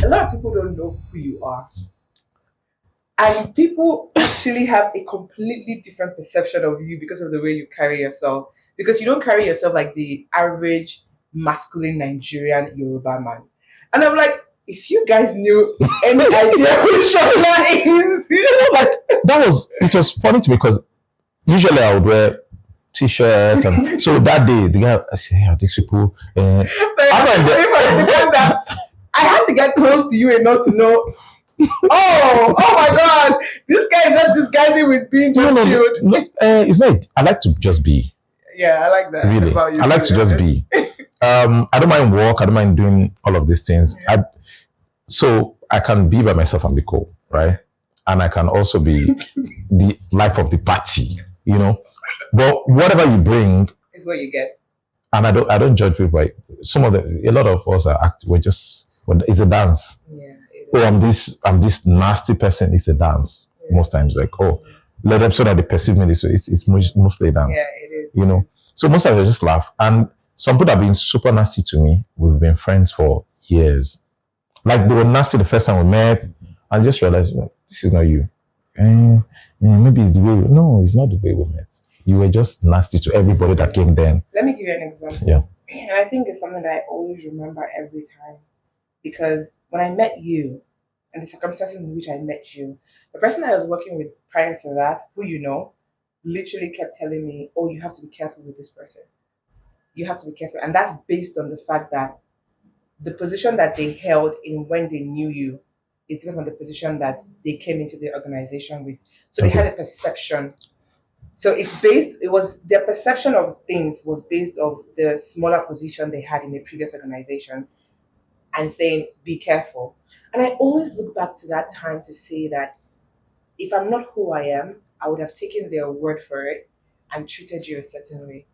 A lot of people don't know who you are. And people actually have a completely different perception of you because of the way you carry yourself. Because you don't carry yourself like the average masculine Nigerian Yoruba man. And I'm like, if you guys knew any idea who Shola is, Like it was funny to me because usually I would wear t-shirts and so that day the guy I said, yeah, these people I had to get close to you enough to know. Oh my God! This guy is not disguising with being just chilled. It's not. I like to just be. Yeah, I like that. Really, I like to just be. I don't mind work. I don't mind doing all of these things. Yeah. So I can be by myself and be cool, right? And I can also be the life of the party, you know. But whatever you bring is what you get. And I don't judge people. Like a lot of us are we're just. It's a dance. Yeah. Oh, I'm this nasty person. It's a dance. Yeah. Most times, like, oh, let them so that they perceive me this way. It's mostly a dance. Yeah, it is. You know. So most times I just laugh. And some people have been super nasty to me. We've been friends for years. Like they were nasty the first time we met, and just realized like, this is not you. Maybe it's the way. No, it's not the way we met. You were just nasty to everybody that came then. Let me give you an example. Yeah. And I think it's something that I always remember every time. Because when I met you, and the circumstances in which I met you, the person I was working with prior to that, who you know, literally kept telling me, oh, you have to be careful with this person. You have to be careful. And that's based on the fact that the position that they held in when they knew you is different from the position that they came into the organization with. So they had a perception. So their perception of things was based on the smaller position they had in the previous organization and saying, be careful. And I always look back to that time to say that if I'm not who I am, I would have taken their word for it and treated you a certain way.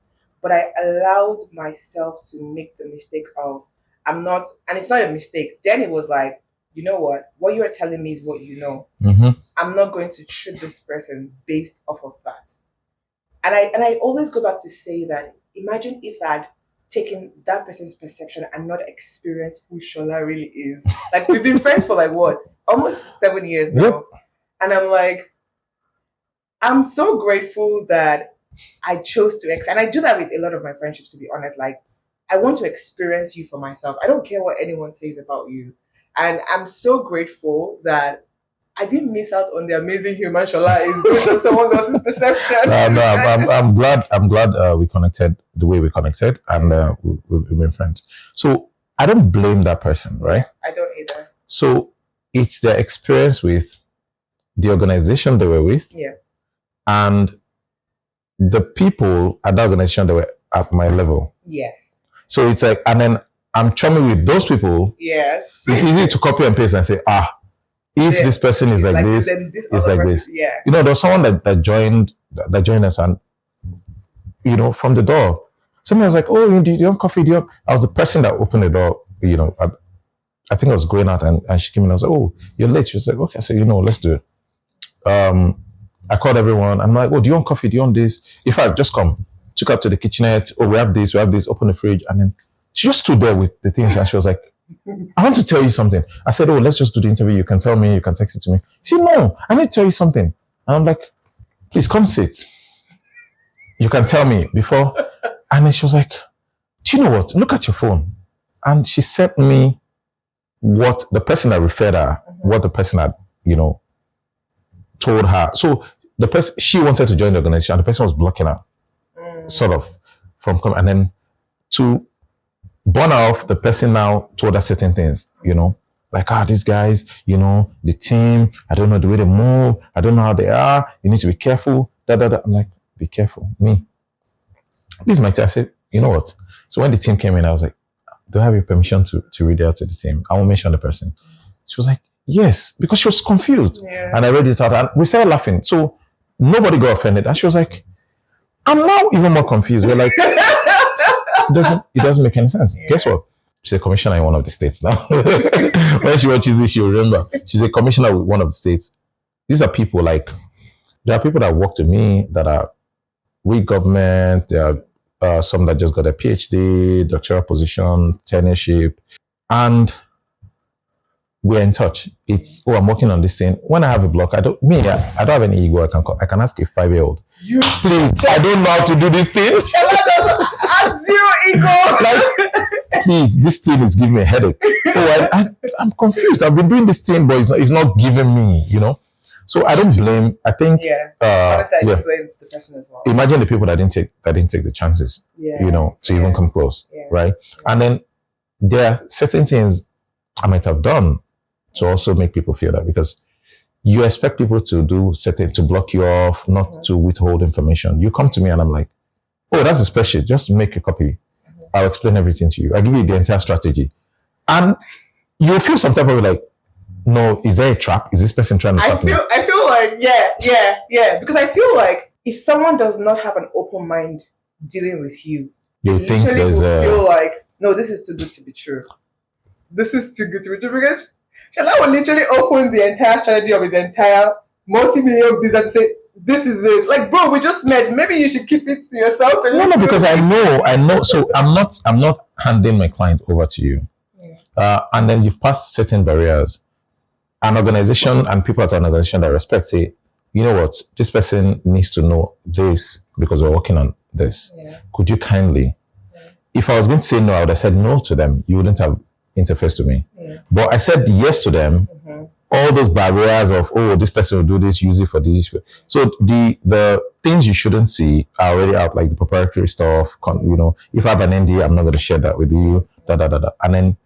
But I allowed myself to make the mistake of, I'm not, and it's not a mistake. Then it was like, you know what you are telling me is what you know. Mm-hmm. I'm not going to treat this person based off of that. And I always go back to say that, imagine if I'd taken that person's perception and not experienced who Shola really is. Like, we've been friends for like what? Almost 7 years now. Yep. And I'm like, I'm so grateful that I chose to and I do that with a lot of my friendships, to be honest. Like, I want to experience you for myself. I don't care what anyone says about you. And I'm so grateful that I didn't miss out on the amazing human Shola is based on someone else's perception. I'm glad we connected the way we connected, and we've been friends. So I don't blame that person, right? I don't either. So it's their experience with the organization they were with, yeah, and the people at that organization that were at my level. Yes. So it's like, and then I'm chumming with those people. Yes. It's easy to copy and paste and say, if this person is like this, it's like this. Yeah. You know, there was someone that joined us, and you know, from the door, someone was like, "Oh, do you want coffee? I was the person that opened the door. You know, I think I was going out, and she came in. I was like, "Oh, you're late." She was like, "Okay." I said, let's do it. I called everyone. I'm like, "Oh, do you want coffee? Do you want this?" In fact, just come. Took her to the kitchenette. Oh, we have this. Open the fridge, and then she just stood there with the things, and she was like, I want to tell you something. I said, oh, let's just do the interview. You can tell me, you can text it to me. She said, no, I need to tell you something. And I'm like, please come sit. You can tell me before. And then she was like, do you know what? Look at your phone. And she sent me what the person that referred her, what the person had, told her. So the person, she wanted to join the organization, and the person was blocking her, sort of, from coming. And then to burn off, the person now told us certain things, like, these guys, the team, I don't know the way they move, I don't know how they are, you need to be careful, I'm like, be careful, me. This is my team. I said, you know what? So when the team came in, I was like, do I have your permission to read out to the team? I won't mention the person. She was like, yes, because she was confused. Yeah. And I read it out, and we started laughing. So nobody got offended. And she was like, I'm now even more confused. We're like, it doesn't make any sense. Yeah. Guess what? She's a commissioner in one of the states now. When she watches this, she'll remember. She's a commissioner with one of the states. These are people there are people that work with me that are with government. There are some that just got a PhD, doctoral position, tenureship. and we're in touch. It's I'm working on this thing. When I have a block, I don't have any ego. I can ask a 5-year-old. Please, I don't know how to do this thing. I have zero ego. Like, please, this thing is giving me a headache. I'm confused. I've been doing this thing, but it's not giving me, So I don't blame. I think Honestly, I don't blame the person as well. Imagine the people that didn't take the chances, to even come close, right? And then there are certain things I might have done to also make people feel that, because you expect people to to block you off, not to withhold information. You come to me and I'm like, oh, that's a spreadsheet. Just make a copy. I'll explain everything to you. I'll give you the entire strategy. And you'll feel some type of like, no, is there a trap? Is this person trying to trap me? I feel like, yeah. Because I feel like if someone does not have an open mind dealing with you, you think there's feel like, no, this is too good to be true. This is too good to be true. Because Shala will literally open the entire strategy of his entire multi-million business to say, this is it. Like, bro, we just met. Maybe you should keep it to yourself. No, because I know. So I'm not handing my client over to you. And then you've passed certain barriers. An organization and people at an organization that respect say, you know what, this person needs to know this because we're working on this. Could you kindly? If I was going to say no, I would have said no to them. You wouldn't have interfered to me. But I said yes to them. All those barriers of, oh, this person will do this, use it for this. So the things you shouldn't see are already out, like the proprietary stuff. If I have an NDA, I'm not going to share that with you. And then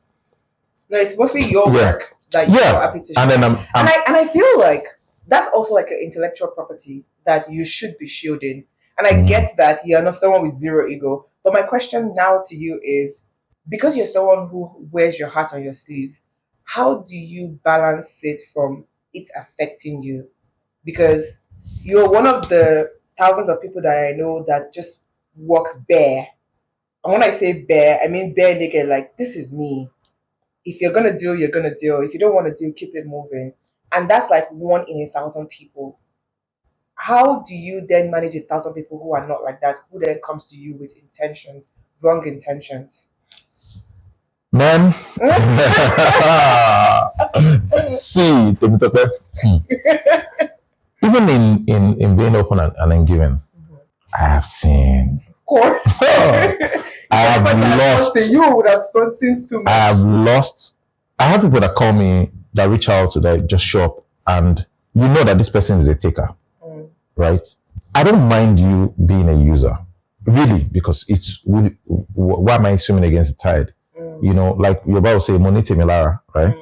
no, it's mostly your work that you're happy to share. And then and I feel like that's also like an intellectual property that you should be shielding. And I get that you're not someone with zero ego. But my question now to you is, because you're someone who wears your heart on your sleeves, how do you balance it from it affecting you? Because you're one of the thousands of people that I know that just walks bare. And when I say bare, I mean bare naked, like, this is me. If you're going to deal, you're going to deal. If you don't want to deal, keep it moving. And that's like 1 in 1,000 people. How do you then manage 1,000 people who are not like that, who then comes to you with intentions, wrong intentions? Man, see, even in being open and then giving, I have seen. Of course. I have lost. You would have seen too much. I have lost. I have people that call me, that reach out, that just show up, and you know that this person is a taker, right? I don't mind you being a user, really, because it's really, why am I swimming against the tide? Like your Bible say, Monite Milara, right?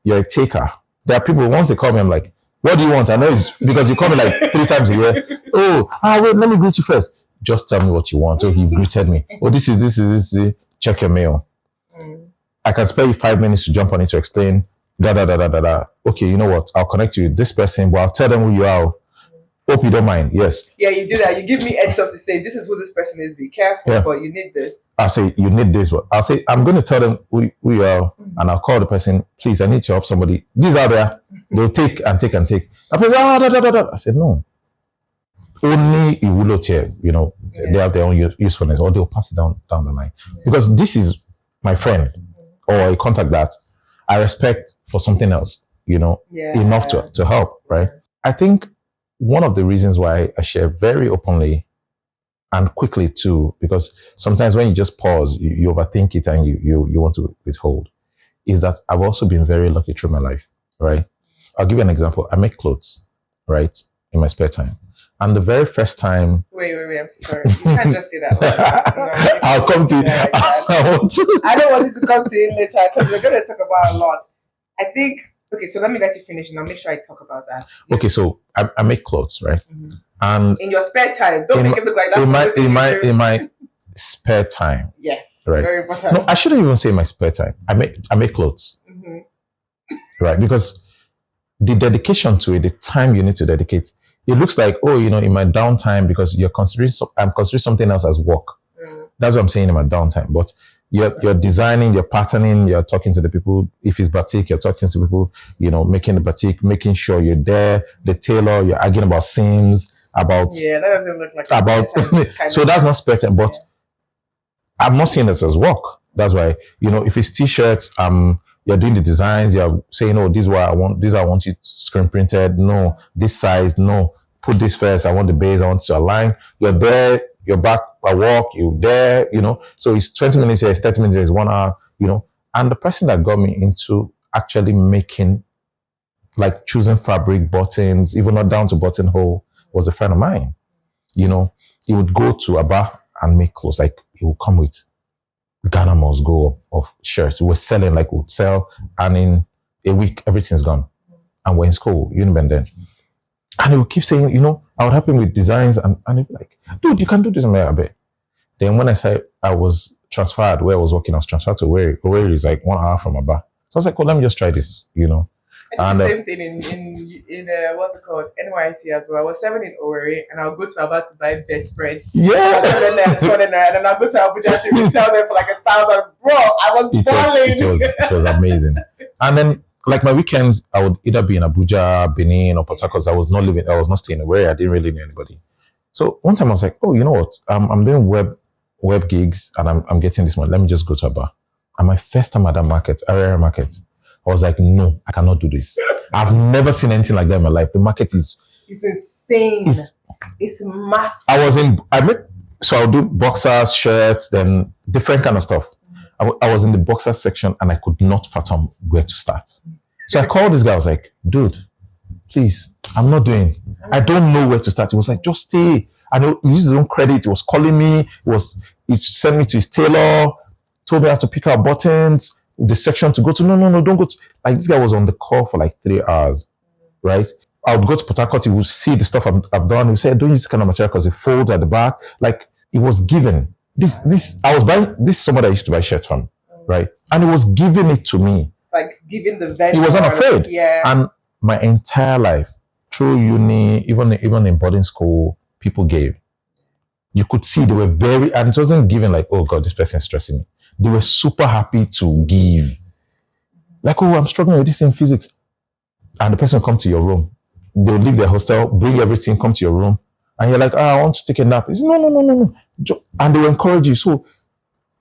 You're a taker. There are people, once they call me, I'm like, what do you want? I know it's because you call me like 3 times a year. Wait, let me greet you first. Just tell me what you want. So he greeted me. Oh, this is. Check your mail. I can spare you 5 minutes to jump on it to explain. Okay, you know what? I'll connect you with this person, but I'll tell them who you are. Hope you don't mind. Yes. Yeah, you do that. You give me heads up to say, this is who this person is. Be careful, but you need this. I'll say, you need this. But I'll say, I'm going to tell them who you are, and I'll call the person. Please, I need to help somebody. These are there. They'll take and take and take. I said, no. Only Iwulote, they have their own usefulness, or they'll pass it down the line. Because this is my friend or a contact that I respect for something else, enough to help, right? I think one of the reasons why I share very openly and quickly too, because sometimes when you just pause, you overthink it and you want to withhold, is that I've also been very lucky through my life, right? I'll give you an example. I make clothes, right, in my spare time. And the very first time... Wait, I'm so sorry. You can't just say that. Like, I'll come to you. I don't want you to come to you later because we're going to talk about a lot. I think... Okay, so let me let you finish and I'll make sure I talk about that. Okay, so I make clothes, right? And in your spare time. Don't make it look like that. In my spare time. Yes, right? Very important. No, I shouldn't even say my spare time. I make clothes. Right? Because the dedication to it, the time you need to dedicate, it looks like, in my downtime, because I'm considering something else as work. That's what I'm saying in my downtime. But you're designing, you're patterning, you're talking to the people. If it's batik, you're talking to people, making the batik, making sure you're there, the tailor, you're arguing about seams, about... Yeah, that doesn't look like... So that's not spare time, but I'm not saying this as work. That's why, if it's t-shirts, you're doing the designs, you're saying, oh, this is what I want, this I want it screen printed. No, this size, no. Put this first. I want the base, I want to align. You're there, you're back at work, you're there, So it's 20 minutes here, it's 30 minutes here, it's 1 hour, And the person that got me into actually making, like choosing fabric, buttons, even not down to buttonhole, was a friend of mine. He would go to Aba and make clothes. Like he would come with Ghana must go of shirts. We were selling, like we would sell, and in a week everything's gone. And we're in school, Uniben then. And he would keep saying, I would help him with designs, and he'd be like, dude, you can do this in my bit. Then when I said I was transferred, where I was working, I was transferred to where is like 1 hour from Aba. So I was like, well, let me just try this, And the same thing in what's it called, NYC as well. I was 7 in Owerri, and I'll go to Aba to buy bedspreads. Yeah. And then I'll go to Abuja to resell them for like 1,000. Bro, I was balling. It was amazing. And then, like my weekends, I would either be in Abuja, Benin, or Port Harcourt. I was not staying away. I didn't really know anybody. So one time I was like, oh, you know what? I'm doing web gigs, and I'm getting this money. Let me just go to Aba. And my first time at that market, area market, I was like, no, I cannot do this. I've never seen anything like that in my life. The market is... It's insane. It's massive. So I'll do boxers, shirts, then different kind of stuff. I was in the boxer section, and I could not fathom where to start. So I called this guy. I was like, dude, please, I don't know where to start. He was like, just stay. I know he used his own credit. He was calling me. He sent me to his tailor, told me how to pick out buttons, the section to go to. No, don't go to. Like, this guy was on the call for like 3 hours, right? I would go to Port Harcourt. He would see the stuff I've done. He would say, don't use this kind of material because it folds at the back. Like, it was given. I was buying, this is someone I used to buy shirts from, right? And he was giving it to me. Like, giving the vendor. He was not afraid. Yeah. And my entire life, through uni, even in boarding school, people gave. You could see they were and it wasn't given like, oh God, this person is stressing me. They were super happy to give. Like, oh, I'm struggling with this in physics. And the person will come to your room. They'll leave their hostel, bring everything, come to your room. And you're like, I want to take a nap. He says, no. And they will encourage you. So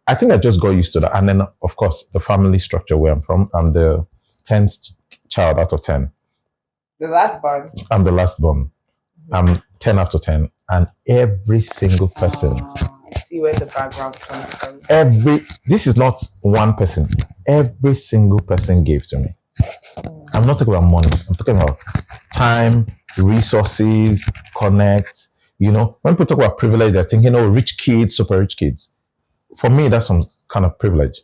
I think I just got used to that. And then, of course, the family structure where I'm from, I'm the 10th child out of 10. The last born? I'm the last born. I'm 10 out of 10. And every single person. I see where the background comes from. This is not one person. Every single person gave to me. I'm not talking about money. I'm talking about time, resources, connect. When people talk about privilege, they're thinking, oh, rich kids, super rich kids. For me, that's some kind of privilege.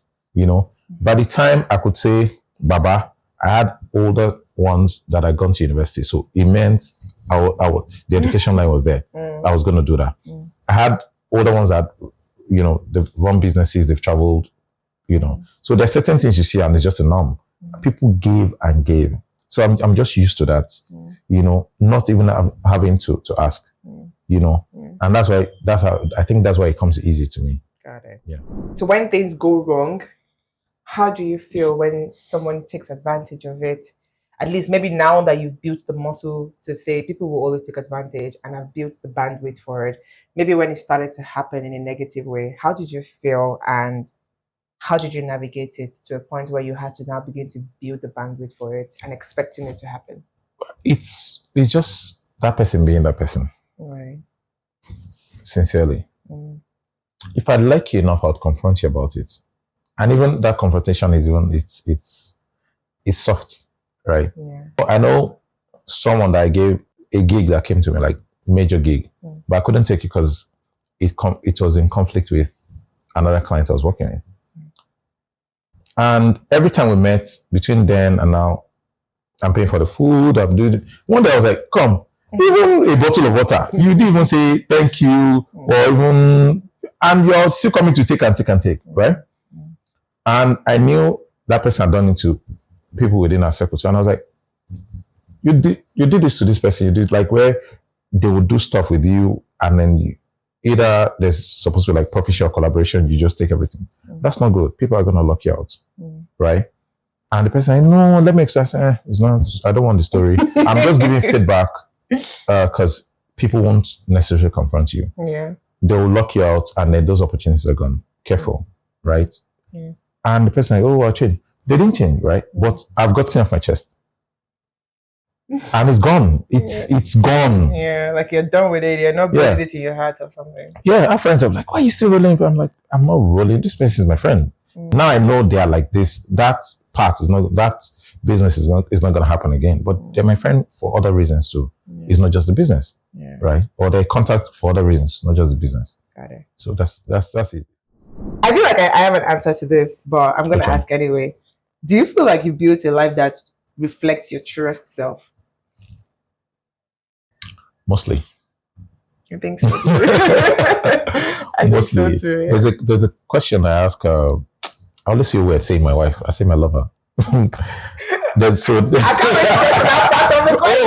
By the time I could say, Baba, I had older ones that had gone to university. So it meant the education line was there. I was going to do that. I had older ones that, they've run businesses, they've traveled, So there's certain things you see and it's just a norm. People gave and gave. So I'm just used to that, not even having to ask, and that's why it comes easy to me. Got it. Yeah. So when things go wrong, how do you feel when someone takes advantage of it? At least maybe now that you've built the muscle to say people will always take advantage and have built the bandwidth for it. Maybe when it started to happen in a negative way, how did you feel and how did you navigate it to a point where you had to now begin to build the bandwidth for it and expecting it to happen? It's just that person being that person. Right. Sincerely. If I like you enough, I'll confront you about it. And even that confrontation is it's soft, right? Yeah. I know someone that I gave a gig that came to me, like major gig, but I couldn't take it because it was in conflict with another client I was working with. And every time we met, between then and now, I'm paying for the food, I'm doing it. One day I was like, come, even a bottle of water, you didn't even say thank you, or even, and you're still coming to take, right? And I knew that person had done it to people within our circle. So, and I was like, you did this to this person, you did like where they would do stuff with you, and then either there's supposed to be like profit share collaboration, you just take everything. That's not good. People are going to lock you out, right? And the person said, no, let me explain. It's not, I don't want the story. I'm just giving feedback because people won't necessarily confront you. Yeah. They will lock you out and then those opportunities are gone. Careful, right? And the person like, oh, I'll change. They didn't change, right? But I've gotten off my chest. And it's gone. It's gone. Yeah, like you're done with it. You're not building it in your heart or something. Yeah, our friends are like, why are you still rolling? I'm like, I'm not rolling. This person is my friend. Now I know they are like this. That part is not, that business is not going to happen again. But they're my friend for other reasons too. It's not just the business, right? Or they contact for other reasons, not just the business. Got it. So that's it. I feel like I have an answer to this, but I'm going to ask anyway. Do you feel like you built a life that reflects your truest self? Mostly. I think so too. I Mostly. think so too. Yeah. There's a question I ask. I always feel weird saying my wife. I say my lover. That's so. I can't wait to get to that part of the question.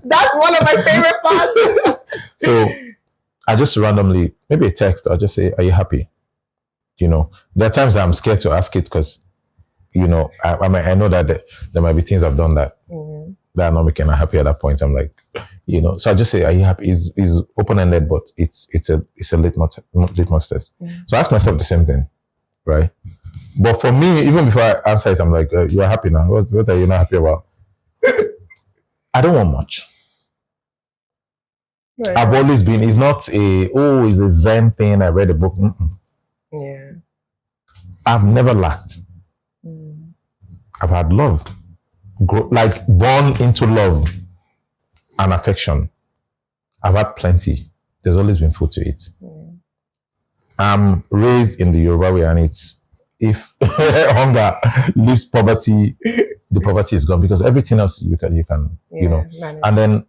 That's one of my favorite parts. So I just randomly, maybe a text, I'll just say, are you happy? You know, there are times I'm scared to ask it because, you know, I know that there might be things I've done that that are not making her happy at that point. I'm like, you know, so I just say, are you happy? Is open-ended, but it's a litmus test. So I ask myself the same thing, right? But for me, even before I answer it, I'm like, you are happy now. What are you not happy about? I don't want much. Right. I've always been, it's not it's a Zen thing. I read a book. Yeah. I've never lacked. I've had love. Like born into love and affection. I've had plenty. There's always been food to eat. I'm raised in the Yoruba way, and it's, if hunger leaves poverty, the poverty is gone, because everything else you can you know. And then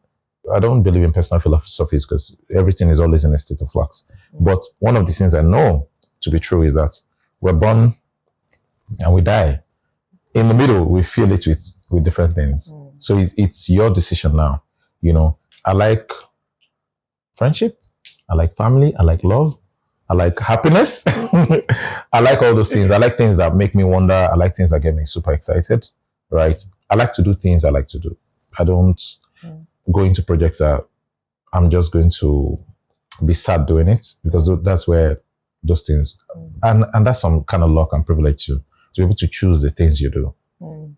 I don't believe in personal philosophies because everything is always in a state of flux. But one of the things I know to be true is that we're born and we die. In the middle, we feel it with different things. So it's your decision now. You know, I like friendship, I like family, I like love, I like happiness. I like all those things. I like things that make me wonder. I like things that get me super excited, right? I like to do things I like to do. I don't go into projects that I'm just going to be sad doing it, because that's where those things, and that's some kind of luck and privilege to be able to choose the things you do,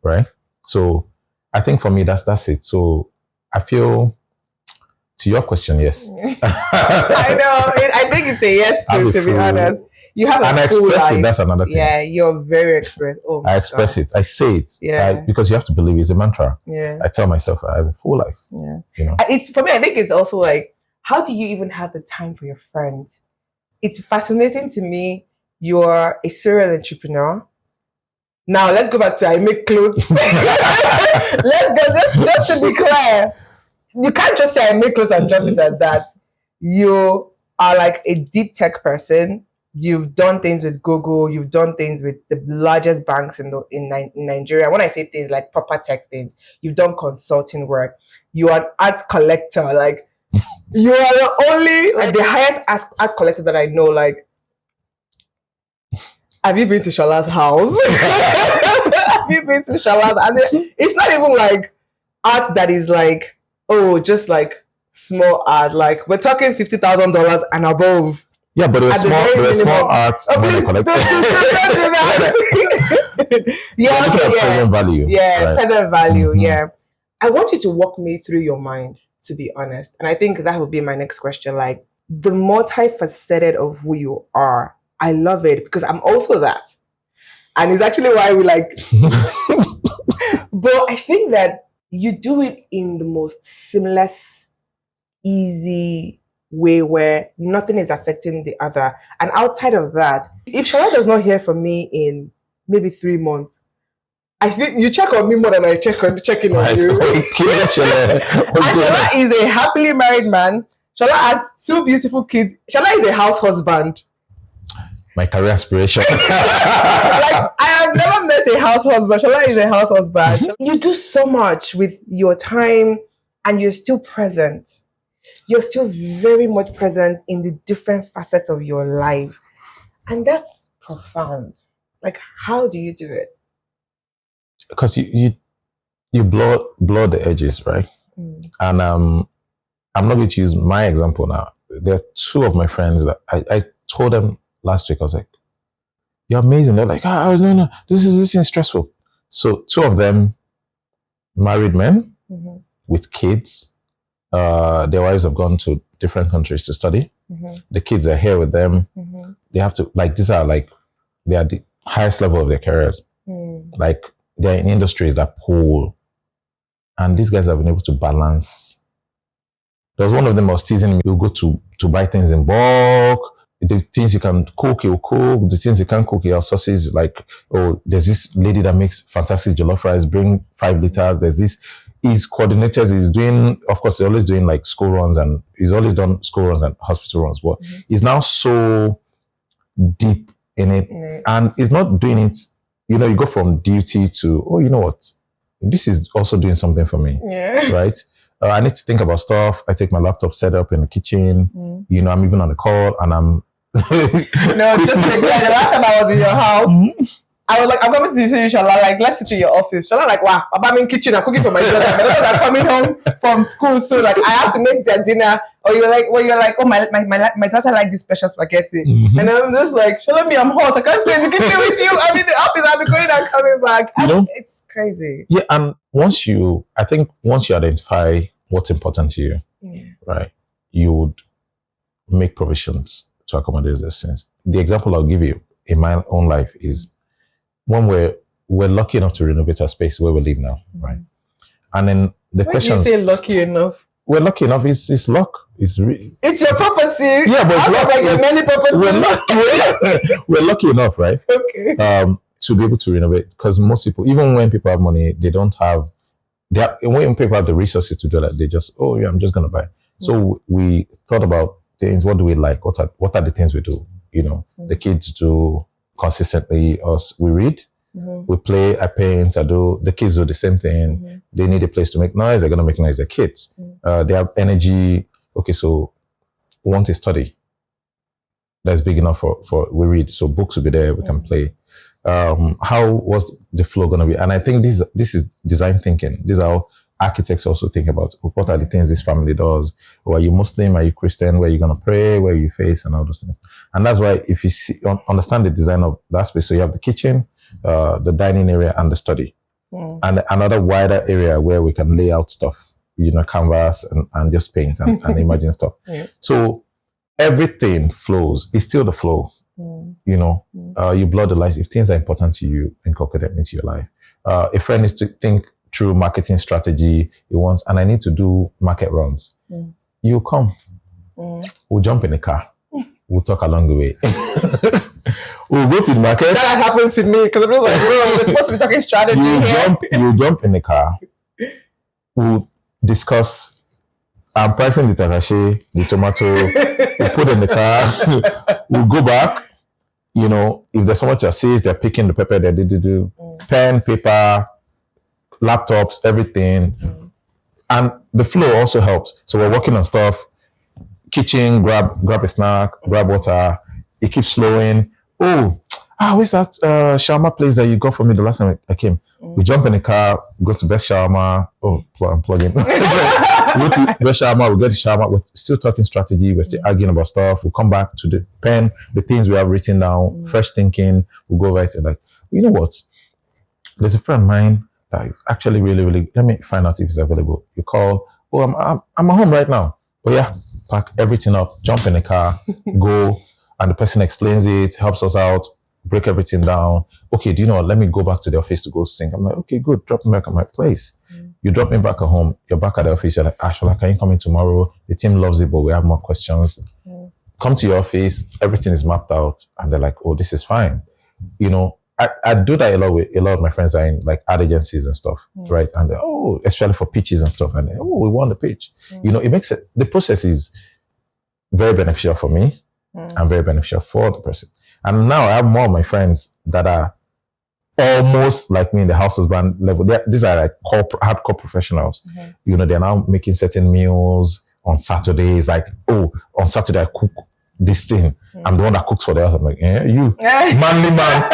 right? So I think for me, that's it. So I feel, to your question, yes. I know. I think it's a yes to be honest. You have and a I full express life. it. That's another thing. Yeah, you're very express. Oh, I express it. I say it. Yeah. Because you have to believe it's a mantra. Yeah. I tell myself I have a full life. Yeah. You know. It's, for me, I think it's also like, how do you even have the time for your friends? It's fascinating to me. You're a serial entrepreneur. Now let's go back to I make clothes. Let's go. Just to be clear, you can't just say I make clothes and drop it at that. You are like a deep tech person. You've done things with Google. You've done things with the largest banks in Nigeria. When I say things like proper tech things, you've done consulting work. You are an art collector. Like, you are the only, like, the highest art collector that I know. Like, have you been to Shola's house? Have you been to Shola's? And it's not even like art that is like, oh, just like small art. Like, we're talking $50,000 and above. Yeah, but there was small art when I collected. Present value. Yeah, right. Present value. Mm-hmm. Yeah. I want you to walk me through your mind, to be honest. And I think that will be my next question. Like, the multifaceted of who you are. I love it because I'm also that. And it's actually why we like. But I think that you do it in the most seamless, easy way where nothing is affecting the other. And outside of that, if Shola does not hear from me in maybe 3 months, I think you check on me more than I check in on you. And Shola is a happily married man. Shola has 2 beautiful kids. Shola is a house husband. My career aspiration. Like, I have never met a house husband. Shola is a house husband. You do so much with your time and you're still present. You're still very much present in the different facets of your life. And that's profound. Like, how do you do it? Because you blur the edges, right? And I'm not going to use my example now. There are 2 of my friends that I told them last week, I was like, You're amazing. They're like, no, this is stressful. So two of them married men with kids. Their wives have gone to different countries to study. The kids are here with them. They have to like these are like they are the highest level of their careers. Like they're in industries that pull, and these guys have been able to balance. There was one of them was teasing me. You'll go to buy things in bulk. The things you can cook, you'll cook. The things you can't cook, your sauces. Like, oh, there's this lady that makes fantastic jollof rice. Bring 5 liters. There's this. He's coordinated. He's doing, of course, he's always doing like school runs, and he's always done school runs and hospital runs. But he's now so deep in it, and he's not doing it. You know, you go from duty to, oh, you know what? This is also doing something for me, right? I need to think about stuff. I take my laptop set up in the kitchen. You know, I'm even on the call, and I'm. No, just like the last time I was in your house, I was like, I'm coming to see you, Shola. Like, let's sit in your office. Shola, like, wow, I'm in kitchen. I'm cooking for my daughter. My daughter are coming home from school, so like, I have to make their dinner. Or you're like, oh my daughter like this special spaghetti, and I'm just like, Shola, me, I'm hot. I can't stay in the kitchen with you. I'm in the office. I'll be going and coming back. You know, it's crazy. Yeah, and once you identify what's important to you, right, you would make provisions to accommodate those things. The example I'll give you in my own life is when we're lucky enough to renovate our space where we live now, right? And then the question is, you say lucky enough? We're lucky enough. It's luck. It's your property. Yeah, but luck, like many properties. We're lucky enough, right? Okay. To be able to renovate, because most people, even when people have money, they don't have. When people have the resources to do that, they just, oh yeah, I'm just gonna buy. So we thought about things. What do we like? What are the things we do? You know, the kids do consistently. Us, we read, we play, I paint, I do. The kids do the same thing. They need a place to make noise. They're gonna make noise. They're kids. They have energy. Okay, so we want to study. That's big enough for we read. So books will be there. We can play. How was the flow going to be? And I think this is design thinking. These are how architects also think about what are the things this family does. Or are you Muslim? Are you Christian? Where are you going to pray? Where you face and all those things. And that's why if you understand the design of that space, so you have the kitchen, the dining area, and the study, and another wider area where we can lay out stuff, you know, canvas and just paint and imagine stuff. So everything flows. It's still the flow. You know, you blur the lines. If things are important to you, incorporate them into your life. A friend needs to think through marketing strategy. He wants, and I need to do market runs. You come. We'll jump in the car. We'll talk along the way. We'll go to the market. That happens to me because I'm just like, bro, we're supposed to be talking strategy You jump in the car. We'll discuss. I'm pricing the tatashi, the tomato. We put in the car. We'll go back. You know, if there's someone to assist, they're picking the pepper. They do pen, paper, laptops, everything, and the flow also helps. So we're working on stuff. Kitchen, grab a snack, grab water. It keeps flowing. Oh, where's that shawarma place that you got for me the last time I came? We jump in the car, go to Best Shawarma. Oh, I'm plugging. We go to Best Shawarma, we get the shawarma. We're still talking strategy. We're still arguing about stuff. We'll come back to the pen, the things we have written down, fresh thinking. We'll go right and like, you know what? There's a friend of mine that is actually really, really, let me find out if it's available. You call, oh, I'm at home right now. Oh yeah, pack everything up, jump in the car, go, and the person explains it, helps us out, break everything down. Okay, do you know what? Let me go back to the office to go sing. I'm like, okay, good. Drop me back at my place. You drop me back at home. You're back at the office. You're like, Shola, can you come in tomorrow? The team loves it, but we have more questions. Come to your office. Everything is mapped out. And they're like, oh, this is fine. You know, I do that a lot with a lot of my friends are in like ad agencies and stuff, right? And especially for pitches and stuff. And we won the pitch. You know, it makes it, the process is very beneficial for me and very beneficial for the person. And now I have more of my friends that are almost like me in the house husband level. These are like hardcore professionals. You know, they're now making certain meals on Saturdays. Like, oh, on Saturday I cook this thing. I'm the one that cooks for the house. I'm like, you manly man.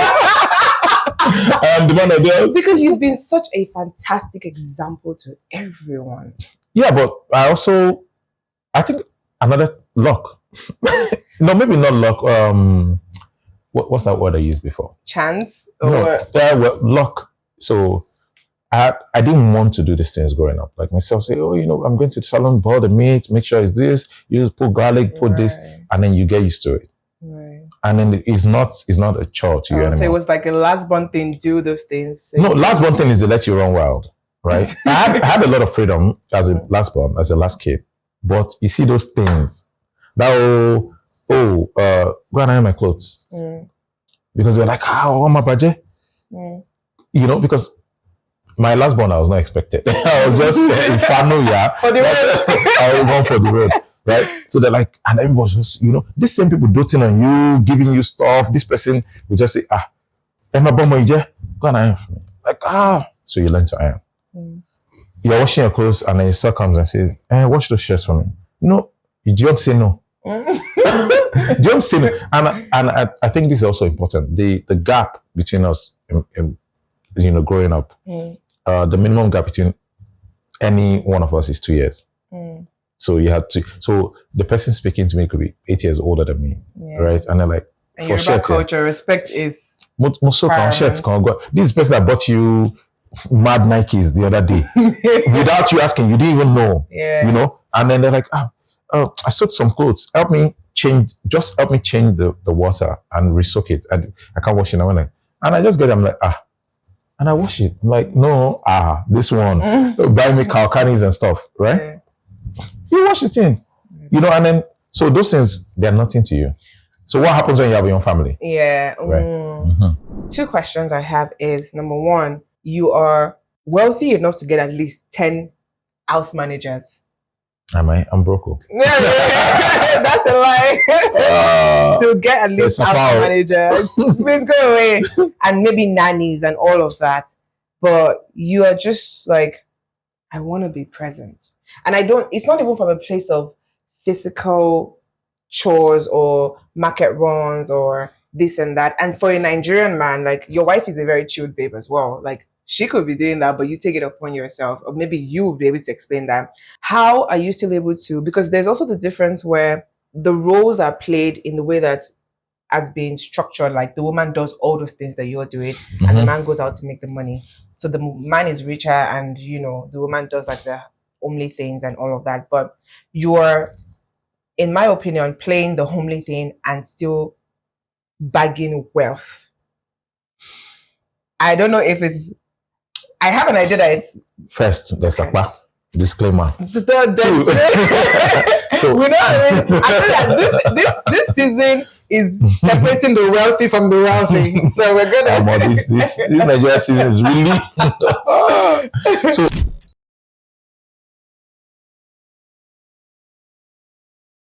I'm the one that does. Because you've been such a fantastic example to everyone. Yeah, but I think another luck. No, maybe not luck. what's that word I used before? Chance No, or yeah, well, luck. So I didn't want to do these things growing up. Like myself, say, oh, I'm going to the salon, boil the meat, make sure it's this. You just put garlic, put this, right, and then you get used to it. right. And then it's not a chore to you So it anymore. was like a last born thing, do those things. So No, last born thing is they let you run wild, right? I had a lot of freedom as a last born, as a last kid. But you see those things, that go and iron my clothes. Because they're like, what my budget? Because my last born, I was not expected. I was just if I know, yeah, For the road. I was going for the road, right? So they're like, and everyone's just, these same people doting on you, giving you stuff. This person will just say, Emma Bomo, go and iron for me. Like, so you learn to iron. You're washing your clothes, and then your son comes and says, wash those shirts for me. No, you don't say no. Don't say no. And I think this is also important. The gap between us, growing up, the minimum gap between any one of us is 2 years. So you had to. So the person speaking to me could be 8 years older than me, right? And they're like, and your culture, respect is shirts. This is the person that bought you mad Nikes the other day without you asking. You didn't even know. And then they're like, I soaked some clothes. Help me change the water and resoak it. I can't wash it. And I just get them like, and I wash it. I'm like, no, this one, buy me calcanis and stuff, right? You wash it in, and then, so those things, they're nothing to you. So what happens when you have your own family? Yeah. Right. 2 questions I have is, number 1, you are wealthy enough to get at least 10 house managers. Am I? I'm broke. That's a lie. To get at least house managers. Please go away. And maybe nannies and all of that. But you are just like, I want to be present. And it's not even from a place of physical chores or market runs or this and that. And for a Nigerian man, like, your wife is a very chilled babe as well. Like, she could be doing that, but you take it upon yourself. Or maybe you will be able to explain that. How are you still able to? Because there's also the difference where the roles are played in the way that has been structured. Like, the woman does all those things that you're doing, and the man goes out to make the money. So the man is richer, and the woman does like the homely things and all of that. But you're, in my opinion, playing the homely thing and still bagging wealth. I don't know if it's. I have an idea that it's. First, there's a disclaimer. So we know. I feel like this season is separating the wealthy from the wealthy. So we're gonna. This Nigerian season is really. So